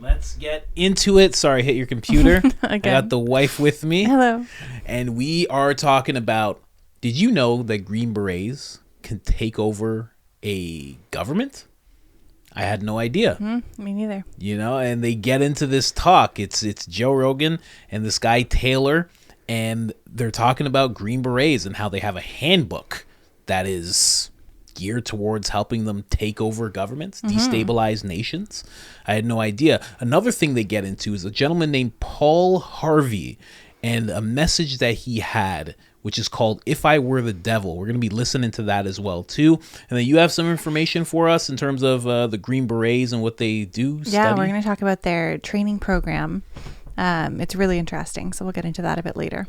Let's get into it. Sorry, hit your computer. I got the wife with me. Hello. And we are talking about, did you know that Green Berets can take over a government? I had no idea. Me neither. You know, and they get into this talk. It's Joe Rogan and this guy Taylor, and they're talking about Green Berets and how they have a handbook that is geared towards helping them take over governments, destabilize nations. I had no idea. Another thing they get into is a gentleman named Paul Harvey and a message that he had, which is called If I Were the Devil. We're going to be listening to that as well, too. And then you have some information for us in terms of the Green Berets and what they do. Yeah, we're going to talk about their training program. It's really interesting, so we'll get into that a bit later.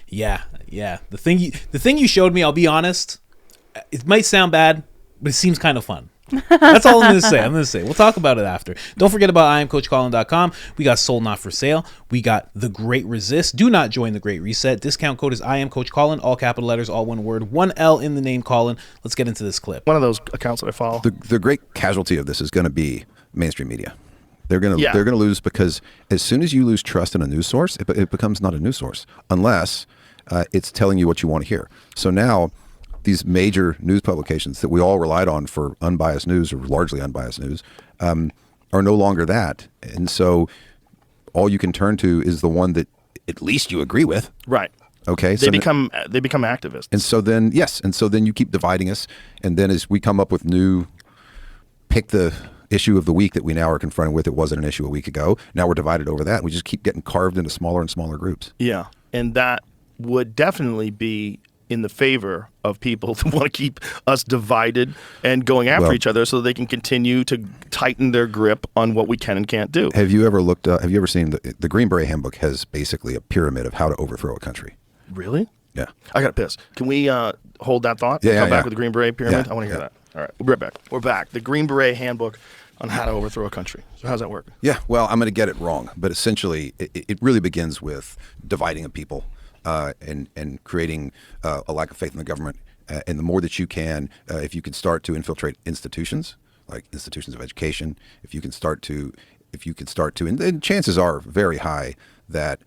Yeah. The thing you showed me, I'll be honest, it might sound bad, but it seems kind of fun. That's all I'm going to say. We'll talk about it after. Don't forget about IamCoachColin.com. We got Sold Not For Sale. We got The Great Resist. Do not join The Great Reset. Discount code is IamCoachColin. All capital letters, all one word. 1 L in the name Colin. Let's get into this clip. One of those accounts that I follow. The great casualty of this is going to be mainstream media. They're going to lose because as soon as you lose trust in a news source, it becomes not a news source unless it's telling you what you want to hear. So now these major news publications that we all relied on for unbiased news or largely unbiased news are no longer that. And so all you can turn to is the one that at least you agree with. Right. Okay. They become activists. And so then you keep dividing us. And then as we come up with pick the issue of the week that we now are confronted with, it wasn't an issue a week ago. Now we're divided over that. We just keep getting carved into smaller and smaller groups. Yeah. And that would definitely be in the favor of people who want to keep us divided and going after each other so they can continue to tighten their grip on what we can and can't do. Have you ever seen the Green Beret handbook has basically a pyramid of how to overthrow a country? Really? Yeah. I got to piss. Can we hold that thought? Yeah, Come back with the Green Beret pyramid? Yeah, I want to hear that. All right. We'll be right back. We're back. The Green Beret handbook on how to overthrow a country. So how's that work? Yeah. Well, I'm going to get it wrong, but essentially it really begins with dividing a people. And creating a lack of faith in the government. And the more that you can, if you can start to infiltrate institutions, like institutions of education, if you can start to, and chances are very high that,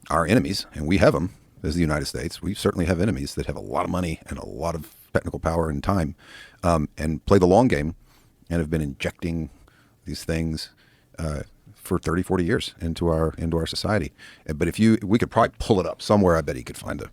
our enemies, and we have them as the United States, we certainly have enemies that have a lot of money and a lot of technical power and time, and play the long game and have been injecting these things, for 30, 40 years into our society. But we could probably pull it up somewhere. I bet he could find it.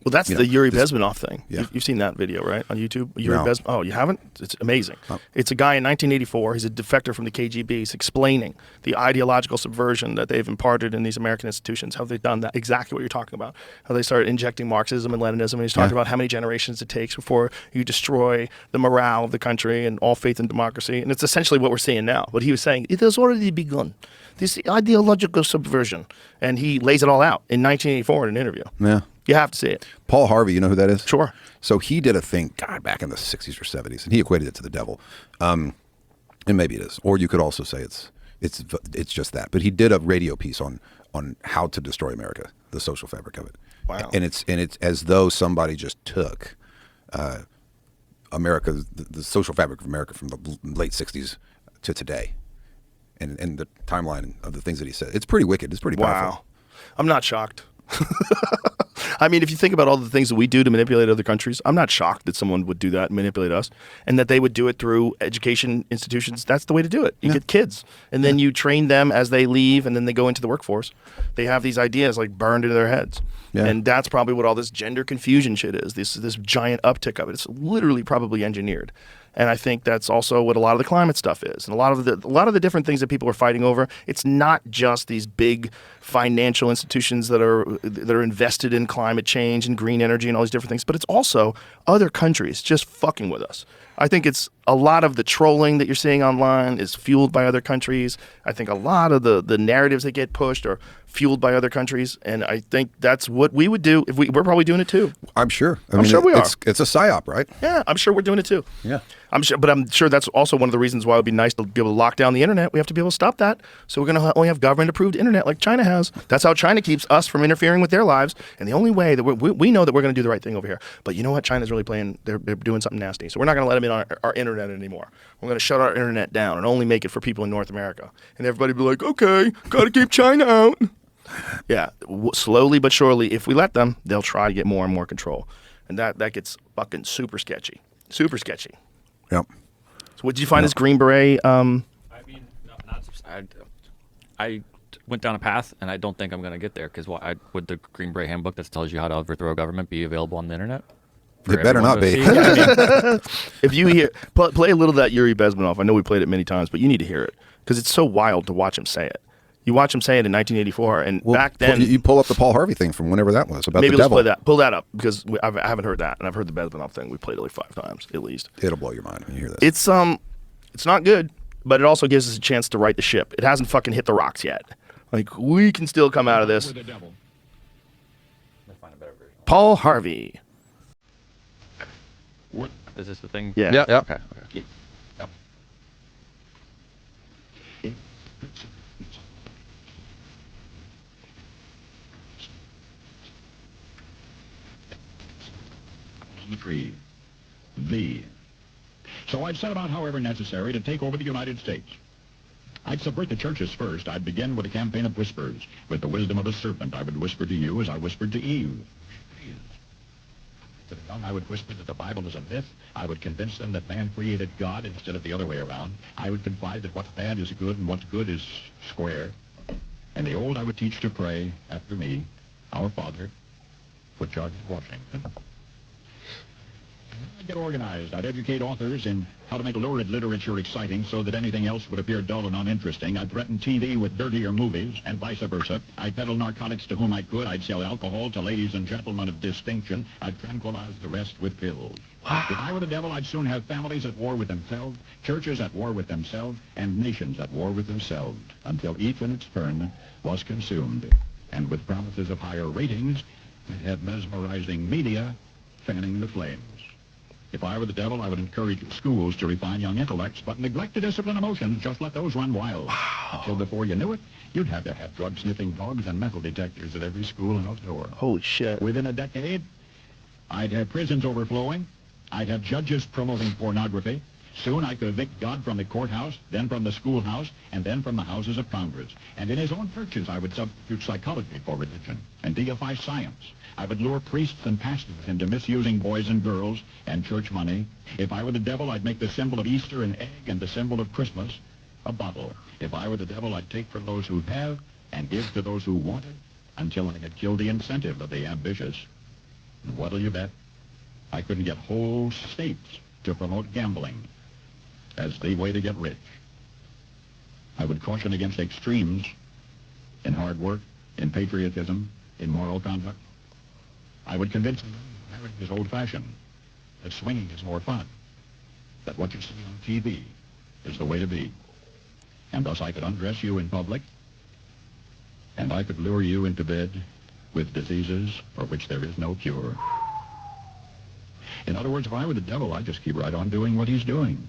Well, that's the Yuri Bezmenov thing. Yeah. You've seen that video, right, on YouTube? No. Oh, you haven't? It's amazing. Oh. It's a guy in 1984. He's a defector from the KGB. He's explaining the ideological subversion that they've imparted in these American institutions, how they've done that, exactly what you're talking about, how they started injecting Marxism and Leninism. And he's talking about how many generations it takes before you destroy the morale of the country and all faith in democracy. And it's essentially what we're seeing now. But he was saying, it has already begun, this ideological subversion. And he lays it all out in 1984 in an interview. Yeah. You have to see it. Paul Harvey, you know who that is? Sure. So he did a thing, back in the 60s or 70s, and he equated it to the devil. And maybe it is. Or you could also say it's just that. But he did a radio piece on how to destroy America, the social fabric of it. Wow. And it's as though somebody just took America, the social fabric of America from the late 60s to today. And the timeline of the things that he said. It's pretty wicked. It's pretty powerful. Wow. I'm not shocked. I mean, if you think about all the things that we do to manipulate other countries, I'm not shocked that someone would do that and manipulate us, and that they would do it through education institutions. That's the way to do it. You get kids, and then you train them as they leave, and then they go into the workforce. They have these ideas like burned into their heads. Yeah. And that's probably what all this gender confusion shit is, this giant uptick of it. It's literally probably engineered. And I think that's also what a lot of the climate stuff is. And a lot of the different things that people are fighting over, it's not just these big financial institutions that are invested in climate change and green energy and all these different things, but it's also other countries just fucking with us. I think it's a lot of the trolling that you're seeing online is fueled by other countries. I think a lot of the narratives that get pushed are fueled by other countries, and I think that's what we would do if we're probably doing it too. I'm sure. I'm sure we are. It's a psyop, right? Yeah, I'm sure we're doing it too. Yeah. I'm sure that's also one of the reasons why it would be nice to be able to lock down the internet. We have to be able to stop that. So we're going to only have government-approved internet like China has. That's how China keeps us from interfering with their lives. And the only way that we know that we're going to do the right thing over here. But you know what? China's really playing. They're doing something nasty. So we're not going to let them in on our internet anymore. We're going to shut our internet down and only make it for people in North America. And everybody be like, okay, got to keep China out. Yeah, slowly but surely, if we let them, they'll try to get more and more control. And that gets fucking super sketchy. Super sketchy. Yep. So what did you find this Green Beret? I mean, I went down a path, and I don't think I'm going to get there, because would the Green Beret handbook that tells you how to overthrow a government be available on the internet? It better not be. If you hear, play a little of that Yuri Bezmenov. I know we played it many times, but you need to hear it, because it's so wild to watch him say it. You watch him say it in 1984, and back then... You pull up the Paul Harvey thing from whenever that was, about maybe the let's devil. play that. Pull that up, because I haven't heard that, and I've heard the Bezmenov thing. We played it like 5 times, at least. It'll blow your mind when you hear this. It's not good, but it also gives us a chance to right the ship. It hasn't fucking hit the rocks yet. Like, we can still come out of this. Paul Harvey. Is this the thing? Yeah. Yeah. Okay. Yep. Free. The. So I'd set about, however necessary, to take over the United States. I'd subvert the churches first. I'd begin with a campaign of whispers. With the wisdom of the serpent, I would whisper to you as I whispered to Eve. To the young, I would whisper that the Bible is a myth. I would convince them that man created God instead of the other way around. I would confide that what's bad is good and what's good is square. And the old I would teach to pray after me, Our Father, which art in Washington. I'd get organized. I'd educate authors in how to make lurid literature exciting so that anything else would appear dull and uninteresting. I'd threaten TV with dirtier movies and vice versa. I'd peddle narcotics to whom I could. I'd sell alcohol to ladies and gentlemen of distinction. I'd tranquilize the rest with pills. If I were the devil, I'd soon have families at war with themselves, churches at war with themselves, and nations at war with themselves, until each in its turn was consumed. And with promises of higher ratings, I'd have mesmerizing media fanning the flames. If I were the devil, I would encourage schools to refine young intellects, but neglect to discipline emotions. Just let those run wild. Until before you knew it, you'd have to have drug-sniffing dogs and metal detectors at every school and outdoor. Holy shit. Within a decade, I'd have prisons overflowing. I'd have judges promoting pornography. Soon I could evict God from the courthouse, then from the schoolhouse, and then from the houses of Congress. And in his own churches, I would substitute psychology for religion and deify science. I would lure priests and pastors into misusing boys and girls and church money. If I were the devil, I'd make the symbol of Easter an egg and the symbol of Christmas a bottle. If I were the devil, I'd take from those who have and give to those who want it until I had killed the incentive of the ambitious. And what'll you bet? I couldn't get whole states to promote gambling as the way to get rich. I would caution against extremes in hard work, in patriotism, in moral conduct. I would convince them that marriage is old-fashioned, that swinging is more fun, that what you see on TV is the way to be. And thus I could undress you in public, and I could lure you into bed with diseases for which there is no cure. In other words, if I were the devil, I'd just keep right on doing what he's doing.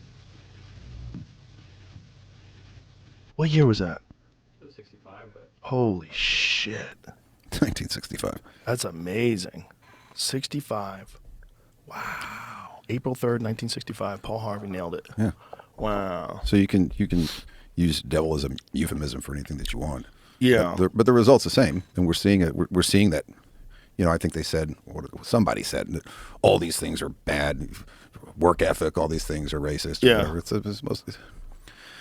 What year was that? 65, but... Holy shit. 1965. That's amazing. 65. Wow. April 3rd, 1965. Paul Harvey nailed it. Yeah. Wow. So you can use devil as a euphemism for anything that you want. Yeah. But the result's the same, and we're seeing it. We're seeing that. You know, I think they said, or somebody said, that all these things are bad. Work ethic, all these things are racist. Yeah. It's mostly.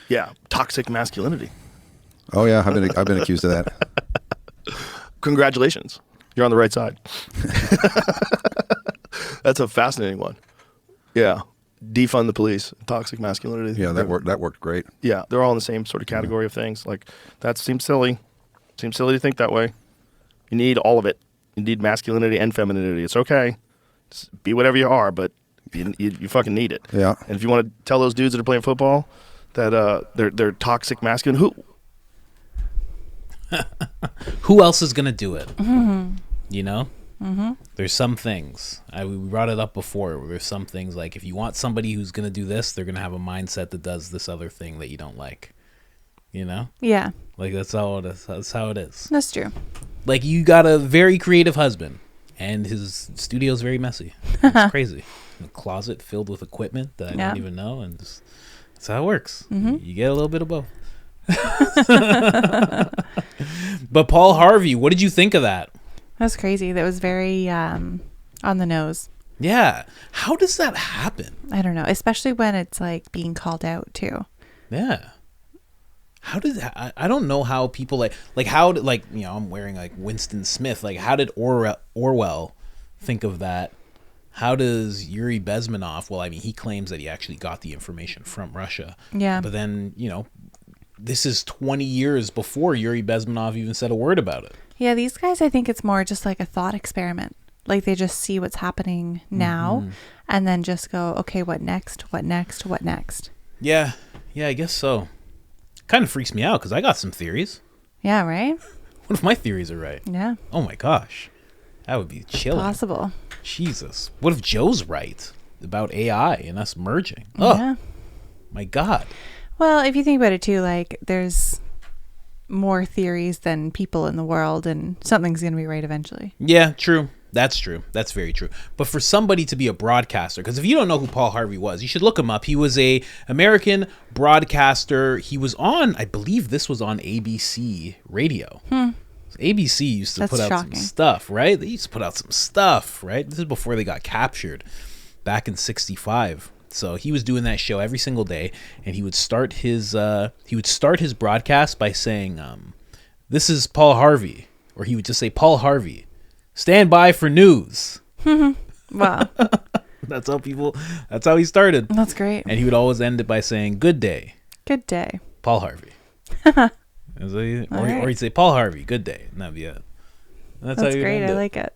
Yeah. Toxic masculinity. Oh yeah, I've been accused of that. Congratulations. You're on the right side. That's a fascinating one. Yeah. Defund the police. Toxic masculinity. Yeah, that worked great. Yeah, they're all in the same sort of category of things. Like, that seems silly. Seems silly to think that way. You need all of it. You need masculinity and femininity. It's okay. Just be whatever you are, but you fucking need it. Yeah. And if you want to tell those dudes that are playing football that they're toxic masculine, who else is gonna do it? You know? There's some things, we brought it up before, where there's some things like if you want somebody who's going to do this, they're going to have a mindset that does this other thing that you don't like. You know? Yeah. Like that's how it is. That's how it is. That's true. Like you got a very creative husband and his studio's very messy. It's crazy. A closet filled with equipment that I don't even know, and just, that's how it works. You get a little bit of both. But Paul Harvey, what did you think of that? That's crazy. That was very on the nose. Yeah. How does that happen? I don't know, especially when it's like being called out too. Yeah. How did I don't know how people like how did, like, you know, I'm wearing like Winston Smith, like how did Orwell think of that? How does Yuri Bezmenov, well, I mean, he claims that he actually got the information from Russia. Yeah. But then, you know, this is 20 years before Yuri Bezmenov even said a word about it. Yeah, these guys, I think it's more just like a thought experiment. Like they just see what's happening now and then just go, okay, what next? What next? What next? Yeah. Yeah, I guess so. Kind of freaks me out because I got some theories. Yeah, right? What if my theories are right? Yeah. Oh my gosh. That would be chilling. Possible. Jesus. What if Joe's right about AI and us merging? Oh, Yeah. my God. Well, if you think about it too, like there's more theories than people in the world and something's going to be right eventually. Yeah, true. That's true. That's very true. But for somebody to be a broadcaster, because if you don't know who Paul Harvey was, you should look him up. He was a American broadcaster. He was on, I believe this was on ABC radio. ABC used to That's put out shocking. some stuff, right? They used to put out some stuff, right? This is before they got captured back in 65. So he was doing that show every single day, and he would start his broadcast by saying, "This is Paul Harvey," or he would just say, "Paul Harvey, stand by for news." Wow. That's how he started. That's great. And he would always end it by saying, "Good day, Good day. Paul Harvey." Or right. he'd say, "Paul Harvey, good day," and that'd be it. That's how That's he'd great. end I it. like it.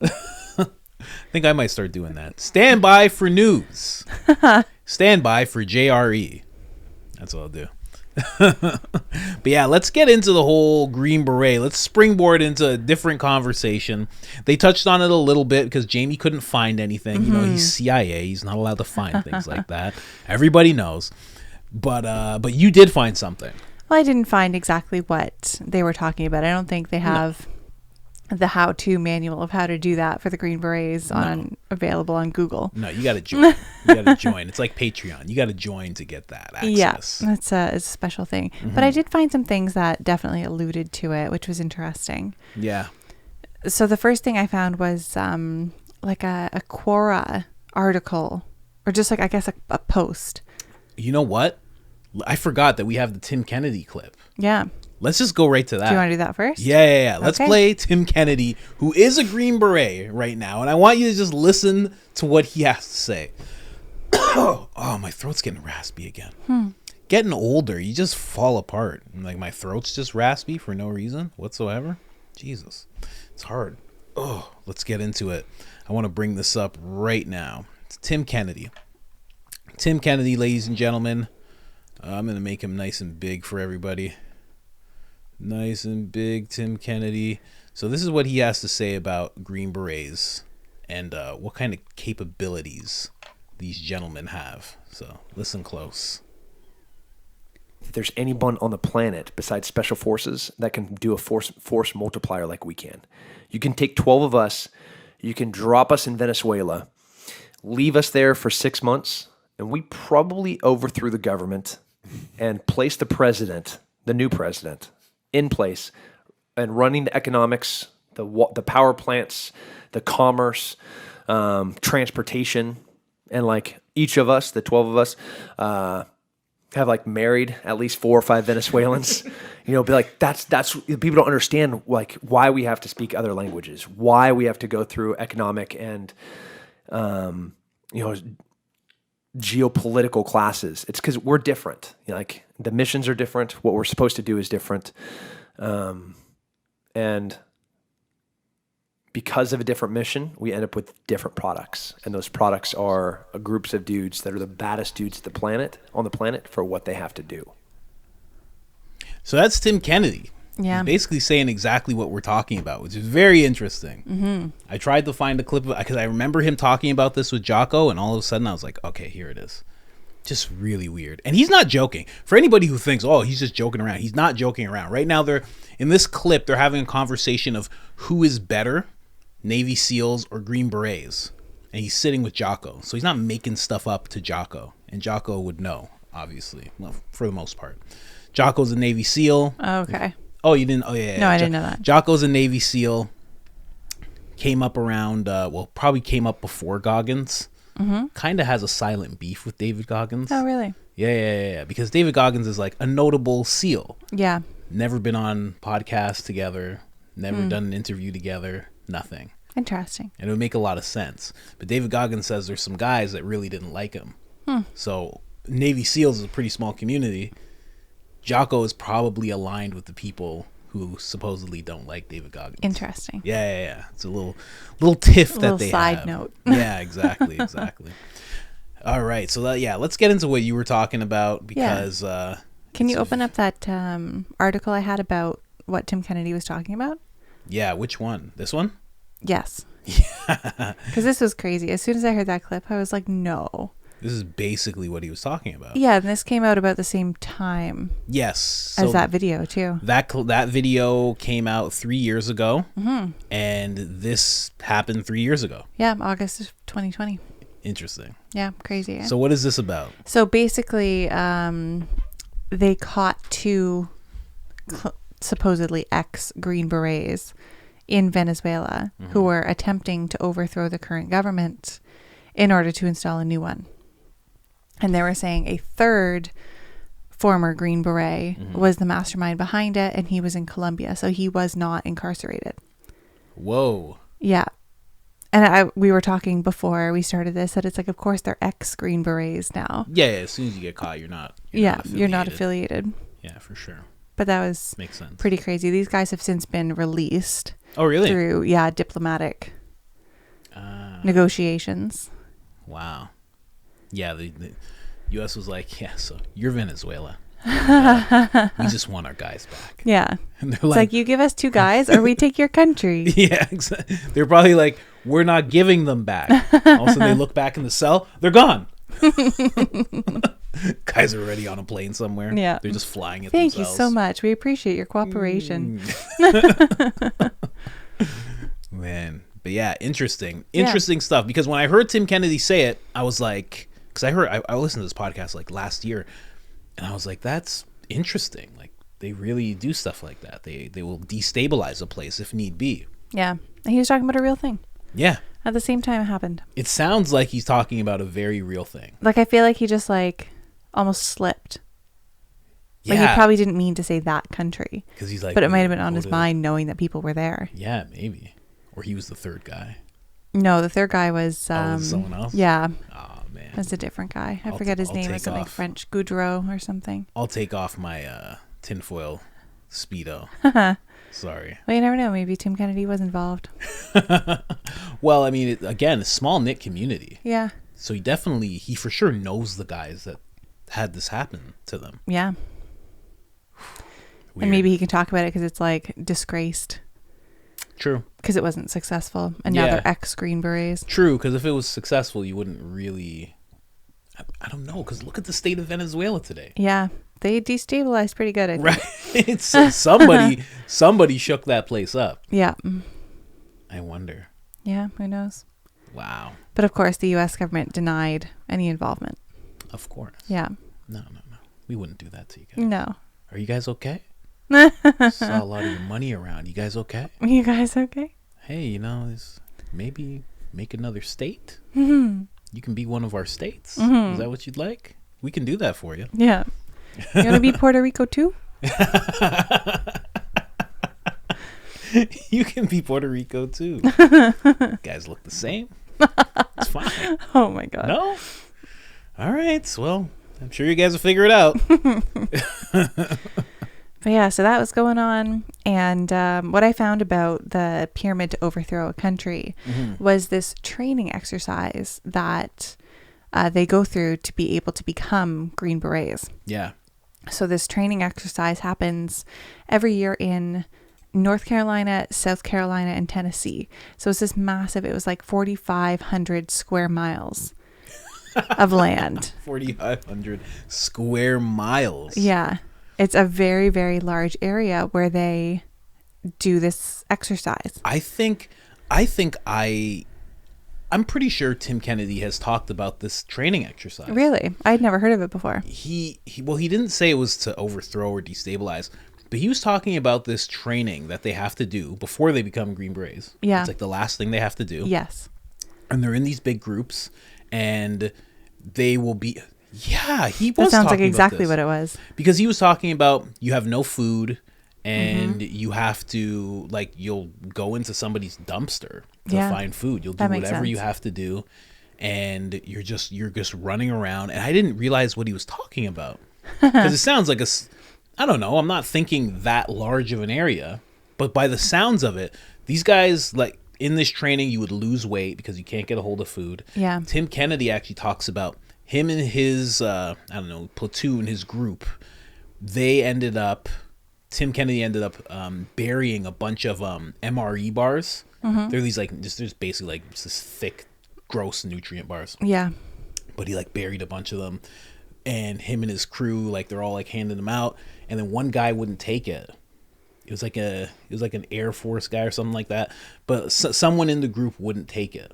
I think I might start doing that. Stand by for news. Stand by for JRE. That's what I'll do. But yeah, let's get into the whole Green Beret. Let's springboard into a different conversation. They touched on it a little bit because Jamie couldn't find anything. You know, he's CIA. He's not allowed to find things like that. Everybody knows. But you did find something. Well, I didn't find exactly what they were talking about. I don't think they have the how-to manual of how to do that for the Green Berets available on Google. No, you got to join. You got to join. It's like Patreon. You got to join to get that access. Yeah, that's a special thing. But I did find some things that definitely alluded to it, which was interesting. Yeah. So the first thing I found was like a Quora article, or just like, I guess, a post. You know what? I forgot that we have the Tim Kennedy clip. Yeah. Let's just go right to that. Do you want to do that first? Yeah. Let's Okay. play Tim Kennedy, who is a Green Beret right now, and I want you to just listen to what he has to say. Oh, my throat's getting raspy again. Getting older, you just fall apart. Like, my throat's just raspy for no reason whatsoever. Jesus. It's hard. Oh, let's get into it. I want to bring this up right now. It's Tim Kennedy. Tim Kennedy, ladies and gentlemen. I'm going to make him nice and big for everybody. Nice and big, Tim Kennedy. So this is what he has to say about Green Berets and what kind of capabilities these gentlemen have. So listen close. If there's anyone on the planet besides special forces that can do a force multiplier like we can. You can take 12 of us, you can drop us in Venezuela, leave us there for 6 months, and we probably overthrew the government and placed the president, the new president, in place and running the economics, the power plants, the commerce, transportation, and like each of us, the 12 of us, have like married at least 4 or 5 Venezuelans. Be like, that's people don't understand like why we have to speak other languages, why we have to go through economic and geopolitical classes. It's because we're different. Like the missions are different. What we're supposed to do is different. And because of a different mission, we end up with different products. And those products are groups of dudes that are the baddest dudes on the planet for what they have to do. So that's Tim Kennedy. Yeah. He's basically saying exactly what we're talking about, which is very interesting. I tried to find a clip because I remember him talking about this with Jocko, and all of a sudden I was like, okay, here it is. Just really weird. And he's not joking. For anybody who thinks, oh, he's just joking around, he's not joking around. Right now, they're in this clip, they're having a conversation of who is better, Navy SEALs or Green Berets. And he's sitting with Jocko. So he's not making stuff up to Jocko. And Jocko would know, obviously, well, for the most part. Jocko's a Navy SEAL. Oh, okay. Oh, you didn't? Oh, yeah. No, I didn't know that. Jocko's a Navy SEAL. Came up around, probably came up before Goggins. Kind of has a silent beef with David Goggins. Oh, really? Yeah. Because David Goggins is like a notable SEAL. Yeah. Never been on podcasts together. Never done an interview together. Nothing. Interesting. And it would make a lot of sense. But David Goggins says there's some guys that really didn't like him. So Navy SEALs is a pretty small community. Jocko is probably aligned with the people who supposedly don't like David Goggins. Interesting. Yeah. It's a little tiff that Little they side have. note. Yeah, exactly. All right, so let's get into what you were talking about because. Can you open up that article I had about what Tim Kennedy was talking about? Yeah, which one? This one? Yes. Yeah. Because this was crazy. As soon as I heard that clip, I was like, no. This is basically what he was talking about. Yeah, and this came out about the same time. Yes. As that video, too. That video came out 3 years ago, and this happened 3 years ago. Yeah, August of 2020. Interesting. Yeah, crazy. So what is this about? So basically, they caught two supposedly ex-Green Berets in Venezuela who were attempting to overthrow the current government in order to install a new one. And they were saying a third former Green Beret was the mastermind behind it, and he was in Colombia, so he was not incarcerated. Whoa. Yeah. And we were talking before we started this that it's like, of course, they're ex-Green Berets now. Yeah, as soon as you get caught, you're not affiliated. Yeah, for sure. But that was makes sense. Pretty crazy. These guys have since been released. Oh, really? Through, diplomatic negotiations. Wow. Yeah, the U.S. was like, yeah, so you're Venezuela. We just want our guys back. Yeah. And they're it's like, you give us two guys or we take your country. Yeah, exactly. They're probably like, we're not giving them back. All of a sudden they look back in the cell, they're gone. Guys are already on a plane somewhere. Yeah. They're just flying it Thank themselves. you so much. We appreciate your cooperation. Man. But yeah, interesting stuff. Because when I heard Tim Kennedy say it, I was like, because I listened to this podcast like last year, and I was like, that's interesting. Like they really do stuff like that. They will destabilize a place if need be. Yeah. And he was talking about a real thing. Yeah. At the same time it happened. It sounds like he's talking about a very real thing. Like I feel like he just like almost slipped. Yeah. Like he probably didn't mean to say that country. Because he's like, but it might have been on his mind knowing that people were there. Yeah, maybe. Or he was the third guy. No, the third guy was someone else? Yeah. Oh man. That's a different guy. I forget his name. It's something French, Goudreau or something. I'll take off my tinfoil Speedo. Sorry. Well, you never know. Maybe Tim Kennedy was involved. Well, I mean, again, a small knit community. Yeah. So he for sure knows the guys that had this happen to them. Yeah. Weird. And maybe he can talk about it because it's like disgraced. True. Because it wasn't successful. And now they're ex-Green Berets. True, because if it was successful, you wouldn't really... I don't know, because look at the state of Venezuela today. Yeah. They destabilized pretty good, I think. Right. So somebody shook that place up. Yeah. I wonder. Yeah, who knows? Wow. But of course, the U.S. government denied any involvement. Of course. Yeah. No. We wouldn't do that to you guys. No. Are you guys okay? Saw a lot of your money around. You guys okay? You guys okay? Hey, maybe make another state. Mm-hmm. You can be one of our states. Mm-hmm. Is that what you'd like? We can do that for you. Yeah. You want to be Puerto Rico too? You can be Puerto Rico too. Guys look the same. It's fine. Oh my God. No? All right. Well, I'm sure you guys will figure it out. But yeah, so that was going on. And what I found about the pyramid to overthrow a country was this training exercise that they go through to be able to become Green Berets. Yeah. So this training exercise happens every year in North Carolina, South Carolina, and Tennessee. So it's this massive, it was like 4,500 square miles of land. 4,500 square miles. Yeah. It's a very, very large area where they do this exercise. I'm pretty sure Tim Kennedy has talked about this training exercise. Really? I'd never heard of it before. He didn't say it was to overthrow or destabilize, but he was talking about this training that they have to do before they become Green Berets. Yeah. It's like the last thing they have to do. Yes. And they're in these big groups, and they will be... Yeah, he was That sounds like talking about exactly this. what it was. Because he was talking about you have no food, and you have to, like, you'll go into somebody's dumpster to find food. You'll do That makes whatever you sense. have to do, and you're just running around. And I didn't realize what he was talking about, because it sounds like I don't know, I'm not thinking that large of an area, but by the sounds of it, these guys, like, in this training, you would lose weight because you can't get a hold of food. Yeah. Tim Kennedy actually talks about him and his platoon, his group. Tim Kennedy ended up burying a bunch of MRE bars. They're these, like, just basically, like, this thick, gross nutrient bars. Yeah. But he, like, buried a bunch of them, and him and his crew, like, they're all, like, handing them out, and then one guy wouldn't take it. It was like an Air Force guy or something like that, but someone in the group wouldn't take it,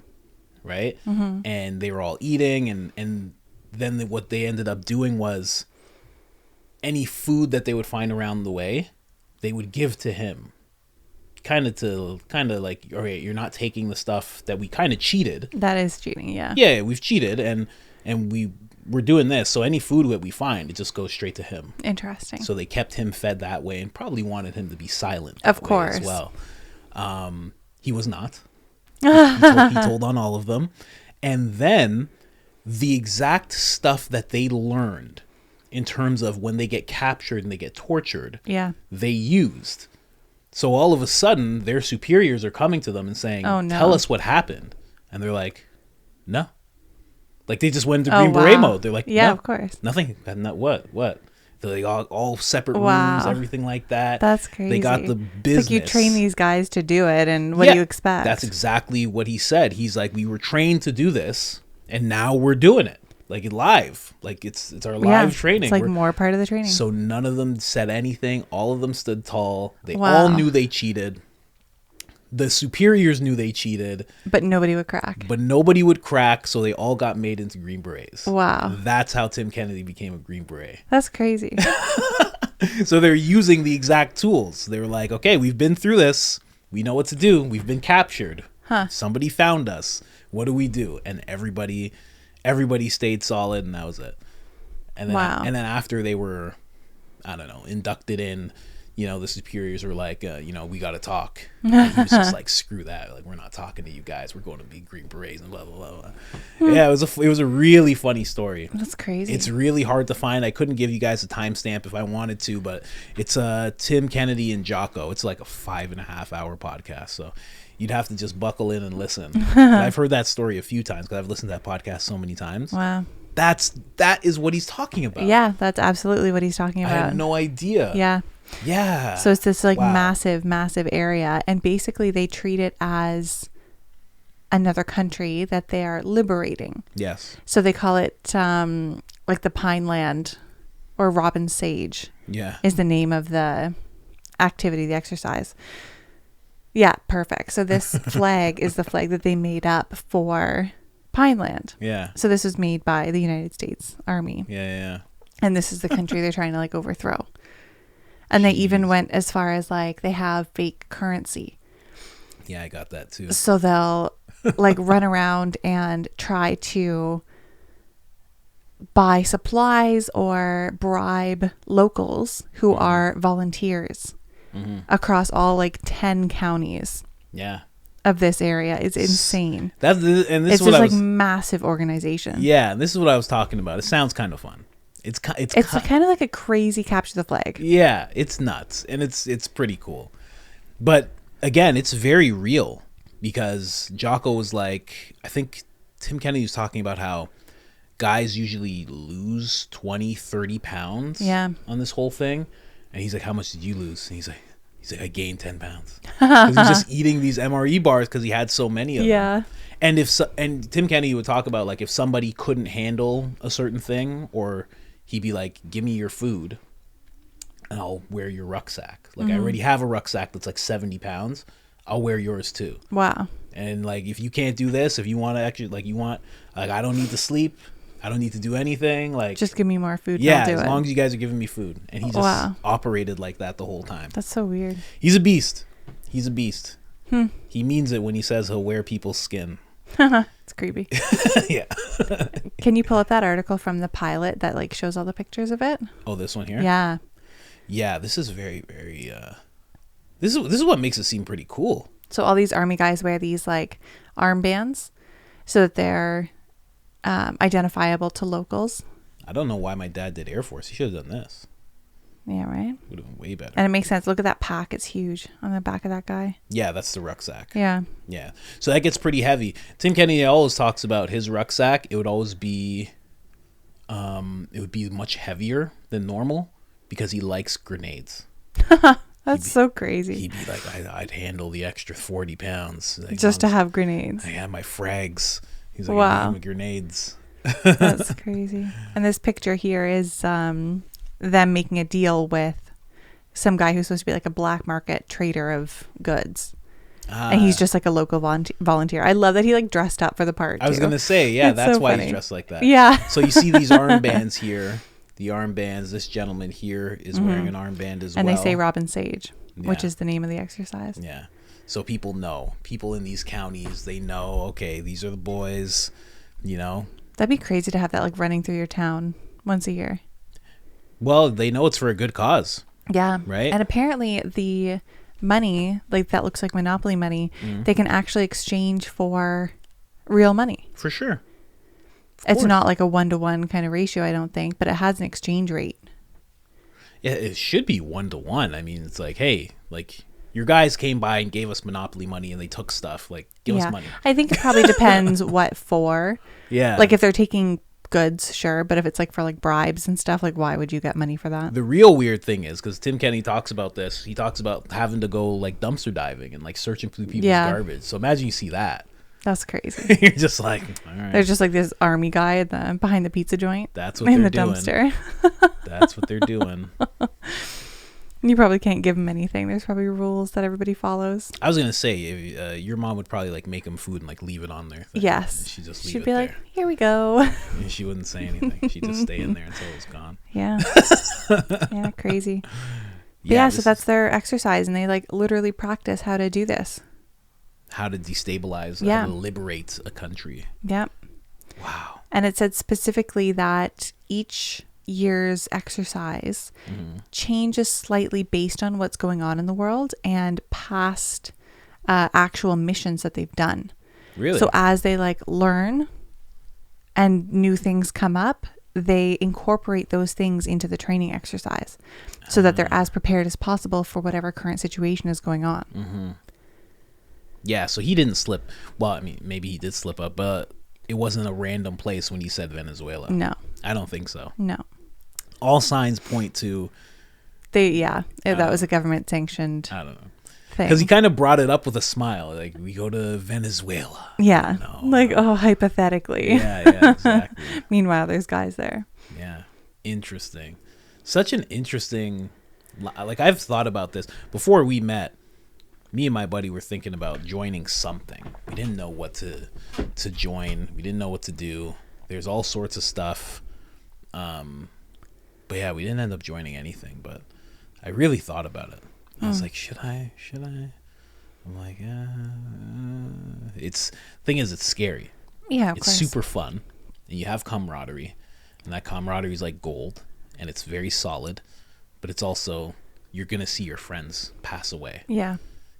right? And they were all eating, and then what they ended up doing was any food that they would find around the way, they would give to him. Kind of like, all right, you're not taking the stuff that we kind of cheated. That is cheating, yeah. Yeah, we've cheated, and we're doing this. So any food that we find, it just goes straight to him. Interesting. So they kept him fed that way, and probably wanted him to be silent. Of that way course. as well. He was not. He told on all of them, and then the exact stuff that they learned in terms of when they get captured and they get tortured, Yeah. they used. So all of a sudden, their superiors are coming to them and saying, Oh, no. tell us what happened. And they're like, no. Like, they just went into Oh, Green Beret wow. mode. They're like, Yeah, no, of course. nothing. Not what? They're like all separate Wow. rooms, everything like that. That's crazy. They got the business. It's like you train these guys to do it, and what do you expect? That's exactly what he said. He's like, we were trained to do this, and now we're doing it. Like, live. Like, it's our live training. It's like more part of the training. So none of them said anything. All of them stood tall. They Wow. all knew they cheated. The superiors knew they cheated. But nobody would crack. But nobody would crack, so they all got made into Green Berets. Wow. That's how Tim Kennedy became a Green Beret. That's crazy. So they're using the exact tools. They were like, okay, we've been through this. We know what to do. We've been captured. Somebody found us. What do we do? And everybody stayed solid, and that was it. And then, Wow. and then after they were, I don't know, inducted in, the superiors were like, we got to talk. And he was just like, screw that. Like, we're not talking to you guys. We're going to be Green Berets and blah, blah, blah, blah. Yeah, it was a really funny story. That's crazy. It's really hard to find. I couldn't give you guys a timestamp if I wanted to, but it's Tim Kennedy and Jocko. It's like a 5.5 hour podcast. So you'd have to just buckle in and listen. I've heard that story a few times because I've listened to that podcast so many times. Wow. That is what he's talking about. Yeah, that's absolutely what he's talking I about. had no idea. Yeah. Yeah. So it's this like Wow. massive, massive area. And basically they treat it as another country that they are liberating. Yes. So they call it like the Pine Land or Robin Sage Yeah. is the name of the activity, the exercise. Yeah, perfect. So this flag is the flag that they made up for Pineland. Yeah. So this was made by the United States Army. Yeah. And this is the country they're trying to like overthrow. And they even went as far as like they have fake currency. Yeah, I got that too. So they'll like run around and try to buy supplies or bribe locals who are volunteers across all like 10 counties Yeah. of this area. It's insane. This It's is just what I like was. massive organization. Yeah, this is what I was talking about. It sounds kind of fun. It's Kind of like a crazy capture the flag. Yeah, it's nuts, and it's pretty cool. But again, it's very real because Jocko was like, I think Tim Kennedy was talking about how guys usually lose 20, 30 pounds Yeah. on this whole thing. And he's like, how much did you lose? And he's like, I gained 10 pounds. Because he's just eating these MRE bars because he had so many of them. Yeah. And and Tim Kennedy would talk about, like, if somebody couldn't handle a certain thing, or he'd be like, give me your food and I'll wear your rucksack. Like, I already have a rucksack that's like 70 pounds. I'll wear yours too. Wow. And like, if you can't do this, if you want to actually, like, I don't need to sleep, I don't need to do anything, like, Just give me more food. And yeah, I'll do as it. long as you guys are giving me food. And he just Wow. operated like that the whole time. That's so weird. He's a beast. He means it when he says he'll wear people's skin. It's creepy. Yeah. Can you pull up that article from the pilot that like shows all the pictures of it? Oh, this one here. Yeah. Yeah, this is very, very. This is what makes it seem pretty cool. So all these army guys wear these like armbands so that they're identifiable to locals. I don't know why my dad did Air Force. He should have done this. Yeah, right. Would have been way better. And it makes sense. Look at that pack. It's huge on the back of that guy. Yeah, that's the rucksack. Yeah. Yeah. So that gets pretty heavy. Tim Kennedy always talks about his rucksack. It would always be, it would be much heavier than normal because he likes grenades. That's so crazy. He'd be like, I'd handle the extra 40 pounds. Like, Just to have grenades. I had my frags. He's like, Wow. I need my grenades. That's crazy. And this picture here is them making a deal with some guy who's supposed to be like a black market trader of goods. And he's just like a local volunteer. I love that he like dressed up for the part. I was too. going to say, yeah, It's that's so why funny. he's dressed like that. Yeah. So you see these armbands here. The armbands, this gentleman here is wearing an armband as And well. they say Robin Sage, which Yeah. is the name of the exercise. Yeah. So people know. People in these counties, they know, okay, these are the boys, you know. That'd be crazy to have that like running through your town once a year. Well, they know it's for a good cause. Yeah. Right? And apparently the money, like that looks like Monopoly money, they can actually exchange for real money. For sure. It's course. not like a 1-to-1 kind of ratio, I don't think, but it has an exchange rate. Yeah, it should be 1-to-1. I mean, it's like, hey, like, your guys came by and gave us Monopoly money and they took stuff. Like, give us money. I think it probably depends what for. Yeah. Like if they're taking goods, sure. But if it's like for like bribes and stuff, like why would you get money for that? The real weird thing is, because Tim Kennedy talks about this, he talks about having to go like dumpster diving and like searching through people's garbage. So imagine you see that. That's crazy. You're just like, all right. There's just like this army guy at the, behind the pizza joint. That's what in they're the doing. dumpster. That's what they're doing. You probably can't give him anything. There's probably rules that everybody follows. I was gonna say, if, your mom would probably like make him food and like leave it on there. Yes. And she'd just leave She'd it be there. like, here we go. And she wouldn't say anything. She'd just stay in there until it was gone. Yeah. Yeah, crazy. But Yeah, so this that's is their exercise, and they like literally practice how to do this. how to destabilize, Yeah. how to liberate a country. Yep. Wow. And it said specifically that each year's exercise changes slightly based on what's going on in the world and past actual missions that they've done. Really? So as they like learn and new things come up, they incorporate those things into the training exercise so that they're as prepared as possible for whatever current situation is going on. Yeah, so he didn't slip. Well, I mean, maybe he did slip up, but it wasn't a random place when he said Venezuela. No, I don't think so. no. All signs point to, That was a government sanctioned I don't know. thing. Because he kind of brought it up with a smile. Like, we go to Venezuela. Yeah. No. Like, oh, hypothetically. Yeah, exactly. Meanwhile, there's guys there. Yeah. Interesting. Such an interesting, like, I've thought about this. Before we met, me and my buddy were thinking about joining something. We didn't know what to join. We didn't know what to do. There's all sorts of stuff. But yeah, we didn't end up joining anything. But I really thought about it. I was like, should I? I'm like, thing is, it's scary. Yeah, of It's course. super fun, and you have camaraderie, and that camaraderie is like gold, and it's very solid. But it's also, you're gonna see your friends pass away. Yeah.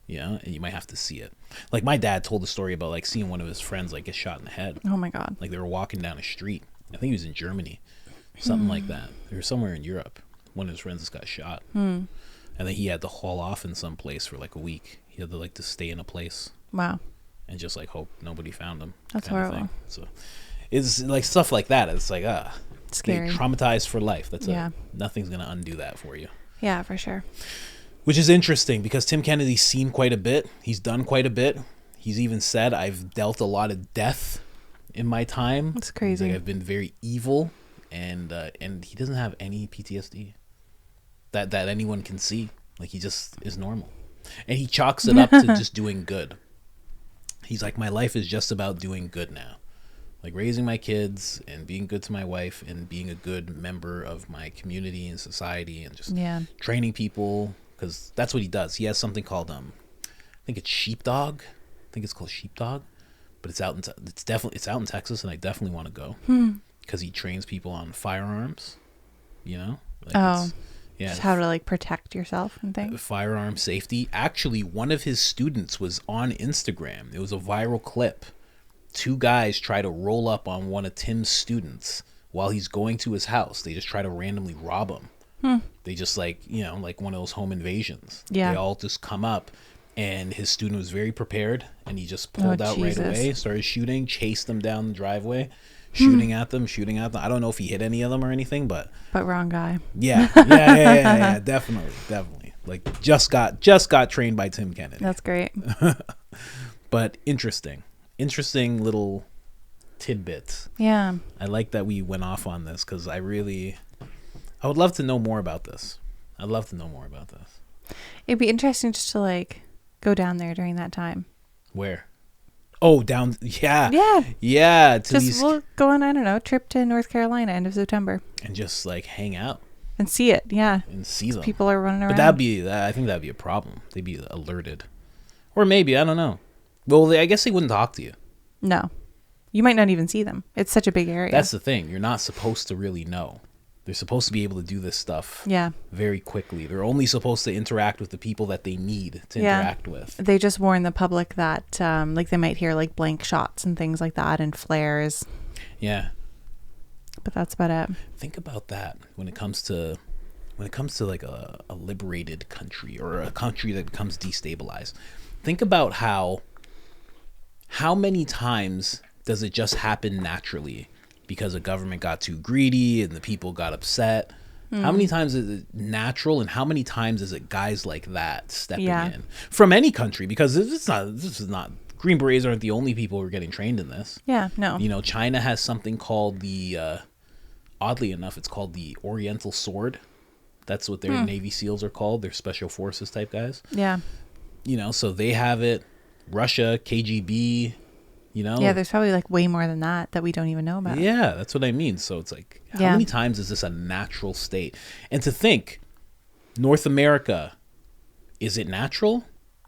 You know, and you might have to see it. Like, my dad told a story about like seeing one of his friends like get shot in the head. Oh my God. Like, they were walking down a street. I think he was in Germany, something like that. They were somewhere in Europe. One of his friends just got shot, and then he had to haul off in some place for like a week. He had to like to stay in a place Wow. and just like hope nobody found him. That's kind of horrible. thing. So It's like stuff like that. It's like, Scary. You're traumatized for life. That's Yeah. nothing's going to undo that for you. Yeah, for sure. Which is interesting because Tim Kennedy's seen quite a bit. He's done quite a bit. He's even said, I've dealt a lot of death in my time. That's crazy. He's like, I've been very evil, and he doesn't have any PTSD that anyone can see. Like, he just is normal. And he chalks it up to just doing good. He's like, my life is just about doing good now. Like raising my kids and being good to my wife and being a good member of my community and society and just training people, because that's what he does. He has something called I think it's sheepdog. I think it's called sheepdog, but it's out in Texas, and I definitely want to go because he trains people on firearms. You know, like just how to like protect yourself and things. Firearm safety. Actually, one of his students was on Instagram. It was a viral clip. 2 guys try to roll up on one of Tim's students while he's going to his house. They just try to randomly rob him. They just like one of those home invasions. Yeah. They all just come up, and his student was very prepared, and he just pulled out right away, started shooting, chased them down the driveway, shooting at them. I don't know if he hit any of them or anything, but wrong guy. Yeah, definitely. Like just got trained by Tim Kennedy. That's great. But interesting little tidbits. Yeah. I like that we went off on this because I would love to know more about this. It'd be interesting just to like go down there during that time. Where? Oh, down. Yeah. We'll go on, I don't know, trip to North Carolina end of September and just like hang out and see it. Yeah. And see them. People are running around. But I think that'd be a problem. They'd be alerted, or maybe, I don't know. Well, I guess they wouldn't talk to you. No, you might not even see them. It's such a big area. That's the thing. You're not supposed to really know. They're supposed to be able to do this stuff very quickly. They're only supposed to interact with the people that they need to interact with. They just warn the public that like they might hear like blank shots and things like that and flares. Yeah. But that's about it. Think about that when it comes to like a liberated country or a country that becomes destabilized. Think about how many times does it just happen naturally because a government got too greedy and the people got upset? How many times is it natural, and how many times is it guys like that stepping in from any country? Because this is not Green Berets aren't the only people who are getting trained in this. Yeah, no. You know, China has something called oddly enough, it's called the Oriental Sword. That's what their Navy SEALs are called. They're special forces type guys. Yeah. You know, so they have it. Russia, KGB, you know. Yeah, there's probably like way more than that we don't even know about. Yeah, that's what I mean. So it's like, how many times is this a natural state? And to think, North America, is it natural?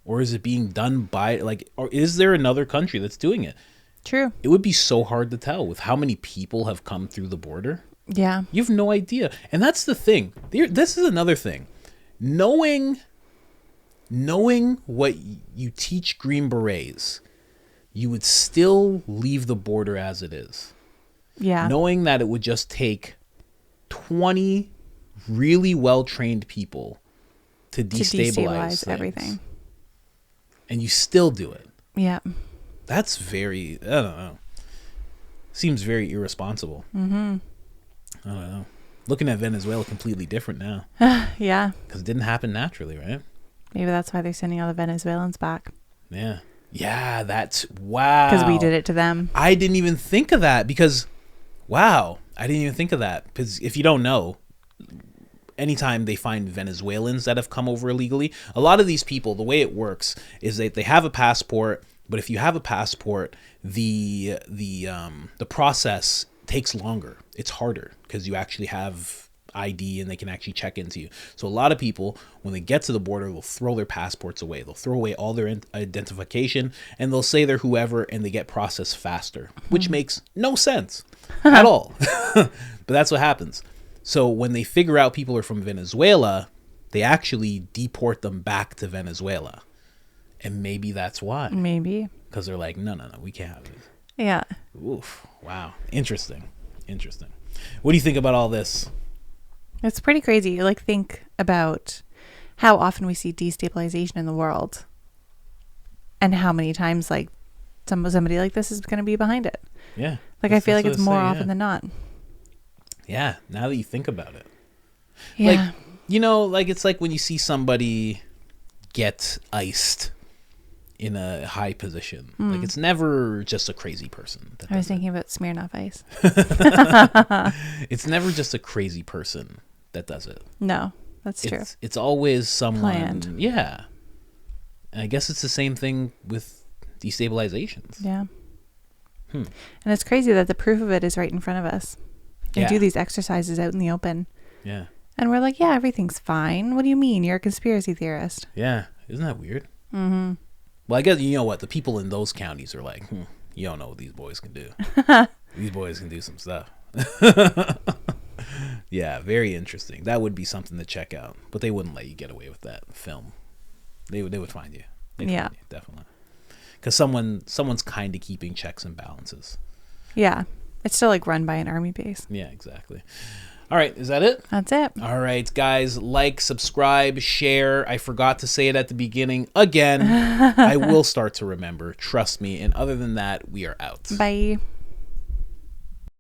Or is it being done by, like, or is there another country that's doing it? True. It would be so hard to tell with how many people have come through the border. Yeah. You have no idea. And that's the thing. This is another thing. Knowing what you teach Green Berets, you would still leave the border as it is. Yeah. Knowing that it would just take 20 really well-trained people to destabilize everything. And you still do it. Yeah. That's very, I don't know. Seems very irresponsible. Mm-hmm. I don't know. Looking at Venezuela completely different now. Yeah. Because it didn't happen naturally, right? Maybe that's why they're sending all the Venezuelans back. Yeah. Yeah, that's, wow. Because we did it to them. I didn't even think of that because, wow. I didn't even think of that. Because if you don't know, anytime they find Venezuelans that have come over illegally, a lot of these people, the way it works is that they have a passport, but if you have a passport, the process takes longer. It's harder because you actually have ID and they can actually check into you. So a lot of people, when they get to the border, they'll throw their passports away. They'll throw away all their identification and they'll say they're whoever and they get processed faster, which makes no sense at all. But that's what happens. So when they figure out people are from Venezuela, they actually deport them back to Venezuela. And maybe that's why. Maybe. Because they're like, no, we can't have this. Yeah. Oof. Wow. Interesting. What do you think about all this? It's pretty crazy. Like, think about how often we see destabilization in the world and how many times, like, somebody like this is going to be behind it. Yeah. Like, I feel That's like it's what more say, often than not. Yeah, now that you think about it. Yeah. Like, you know, like it's like when you see somebody get iced in a high position. Like, it's never just a crazy person. That I was does it. thinking about Smirnoff Ice. It's never just a crazy person that does it. No, that's true. It's always someone. Planned. Yeah. And I guess it's the same thing with destabilizations. Yeah. And it's crazy that the proof of it is right in front of us. They Yeah. do these exercises out in the open. Yeah. And we're like, yeah, everything's fine. What do you mean? You're a conspiracy theorist. Yeah. Isn't that weird? Mm-hmm. Well, I guess, you know what? The people in those counties are like, you don't know what these boys can do. These boys can do some stuff. Yeah, very interesting. That would be something to check out. But they wouldn't let you get away with that film. They would find you. They'd Yeah. find you, definitely. Because someone's kind of keeping checks and balances. Yeah. It's still like run by an army base. Yeah, exactly. All right, is that it? That's it. All right, guys, like, subscribe, share. I forgot to say it at the beginning again. I will start to remember. Trust me. And other than that, we are out. Bye.